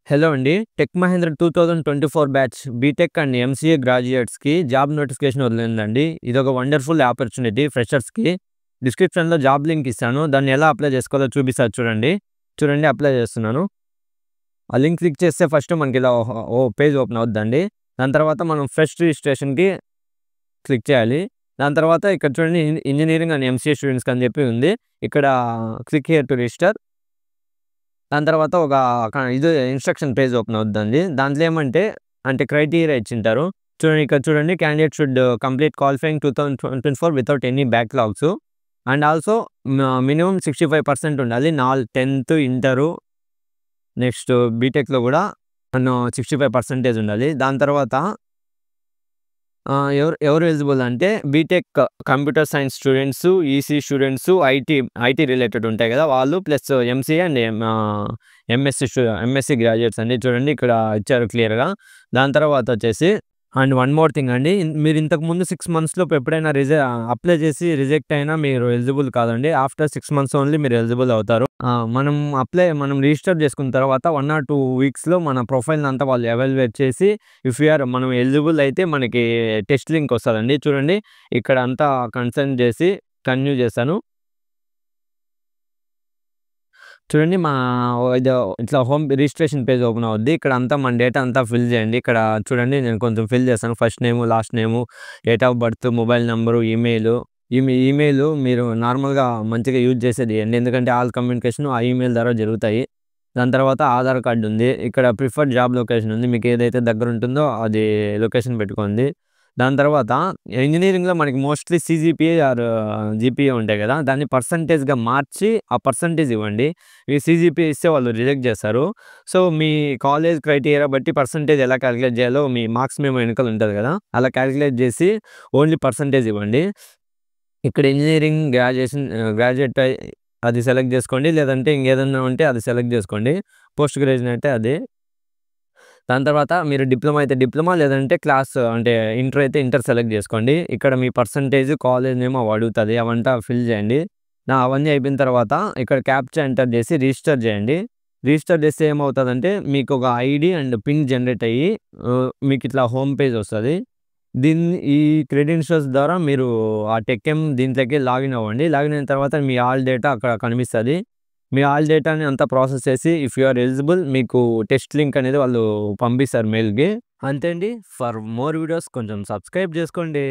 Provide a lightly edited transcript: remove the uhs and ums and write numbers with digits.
Hello అండి. Tech Mahindra 2024 batch B Tech and MCA గ్రాడ్యుయేట్స్‌కి job notification వదిలిందండి. ఇదొక వండర్‌ఫుల్ ఆపర్చునిటీ ఫ్రెషర్స్‌కి. డిస్క్రిప్షన్‌లో జాబ్ లింక్ ఇస్తాను. దాన్ని ఎలా అప్లై చేసుకోవాలో చూపిస్తా చూడండి. చూడండి అప్లై చేస్తున్నాను. ఆ లింక్ క్లిక్ చేస్తే ఫస్ట్ మనకి ఇలా ఓ పేజ్ ఓపెన్ అవుద్దండి. దాని తర్వాత మనం ఫ్రెష్ రిజిస్ట్రేషన్‌కి క్లిక్ చేయాలి. దాని తర్వాత ఇక్కడ చూడండి ఇంజినీరింగ్ అండ్ ఎంసీఏ స్టూడెంట్స్‌కి అని చెప్పి ఉంది. ఇక్కడ క్లిక్ హియర్ టు రిజిస్టర్. దాని తర్వాత ఒక ఇది ఇన్‌స్ట్రక్షన్ పేజ్ ఓపెన్ అవుద్దండి. దాంట్లో ఏమంటే క్రైటీరియా ఇచ్చింటారు. చూడండి ఇక్కడ చూడండి candidate should complete qualifying 2024 without any backlogs and also minimum 65% ఉండాలి. 10థ్, ఇంటరు నెక్స్ట్ బీటెక్‌లో కూడా 65% ఉండాలి. దాని తర్వాత ఎవరు ఎలిజిబుల్ అంటే BTech computer science students, EC students, IT related ఉంటాయి కదా! వాళ్ళు plus MCA and MSc graduates అండి. చూడండి ఇక్కడ ఇచ్చారు క్లియర్‌గా. దాని తర్వాత వచ్చేసి అండ్ వన్ మోర్ థింగ్ అండి. మీరు ఇంతకుముందు 6 మంత్స్‌లోపు ఎప్పుడైనా అప్లై చేసి రిజెక్ట్ అయినా మీరు ఎలిజిబుల్ కాదండి. ఆఫ్టర్ 6 మంత్స్ ఓన్లీ మీరు ఎలిజిబుల్ అవుతారు. మనం రిజిస్టర్ చేసుకున్న తర్వాత 1 ఆర్ 2 వీక్స్‌లో మన ప్రొఫైల్‌ని అంతా వాళ్ళు ఎవాల్యుయేట్ చేసి మనం ఎలిజిబుల్ అయితే మనకి టెస్ట్ లింక్ వస్తదండి. చూడండి ఇక్కడ అంతా కన్సర్న్ చేసి కంటిన్యూ చేశాను. చూడండి ఇది ఇట్లా హోమ్ రిజిస్ట్రేషన్ పేజ్ ఓపెన్ అవుద్ది. ఇక్కడ అంతా మన డేటా అంతా ఫిల్ చేయండి. ఇక్కడ చూడండి నేను కొంచెం ఫిల్ చేస్తాను. First name, last name, date of birth, mobile number, email. Email మీరు నార్మల్‌గా మంచిగా యూజ్ చేసేది ఇయండి. ఎందుకంటే ఆల్ కమ్యూనికేషన్ ఆ ఈమెయిల్ ద్వారా జరుగుతాయి. దాని తర్వాత ఆధార్ కార్డ్ ఉంది. ఇక్కడ ప్రిఫర్డ్ జాబ్ లొకేషన్ ఉంది. మీకు ఏదైతే దగ్గర ఉంటుందో అది లొకేషన్ పెట్టుకోండి. దాని తర్వాత ఇంజినీరింగ్‌లో మనకి మోస్ట్‌లీ సీజీపీఏ ఆర్ జీపీఏ ఉంటాయి కదా! దాన్ని పర్సెంటేజ్‌గా మార్చి ఆ పర్సెంటేజ్ ఇవ్వండి. ఈ సీజీపీఏ ఇస్తే వాళ్ళు రిజెక్ట్ చేస్తారు. సో, మీ కాలేజ్ క్రైటీరియా బట్టి పర్సెంటేజ్ ఎలా కాలిక్యులేట్ చేయాలో మీ మార్క్స్ మెమో వెనకాల ఉంటది కదా! అలా కాలిక్యులేట్ చేసి ఓన్లీ పర్సెంటేజ్ ఇవ్వండి. ఇక్కడ ఇంజినీరింగ్ గ్రాడ్యుయేట్ అది సెలెక్ట్ చేసుకోండి. లేదంటే ఇంకేదన్నా ఉంటే అది సెలెక్ట్ చేసుకోండి. పోస్ట్ గ్రాడ్యుయేట్ అంటే అది. దాని తర్వాత మీరు డిప్లొమా అయితే డిప్లొమా లేదంటే ఇంటర్ అయితే ఇంటర్ సెలెక్ట్ చేసుకోండి. ఇక్కడ మీ పర్సెంటేజ్, కాలేజ్ నేమ్ అవి అడుగుతది. అవంతా ఫిల్ చేయండి. అవన్నీ అయిపోయిన తర్వాత ఇక్కడ క్యాప్చా ఎంటర్ చేసి రిజిస్టర్ చేయండి. రిజిస్టర్ చేస్తే ఏమవుతదంటే మీకు ఒక ఐడీ అండ్ పిన్ జనరేట్ అయ్యి మీకు ఇట్లా హోమ్ పేజ్ వస్తది. ఈ క్రెడెన్షియల్స్ ద్వారా మీరు ఆ టెక్‌ఎం దీంట్లోకి లాగిన్ అవ్వండి. లాగిన్ అయిన తర్వాత మీ ఆల్ డేటా అక్కడ కనిపిస్తది. మీ ఆల్ డేటాని అంతా ప్రాసెస్ చేసి ఇఫ్ యూ ఆర్ ఎలిజిబుల్ మీకు టెస్ట్ లింక్ అనేది వాళ్ళు పంపిస్తారు మెయిల్‌కి. అంతే అండి. ఫర్ మోర్ వీడియోస్ కొంచెం సబ్స్క్రైబ్ చేసుకోండి.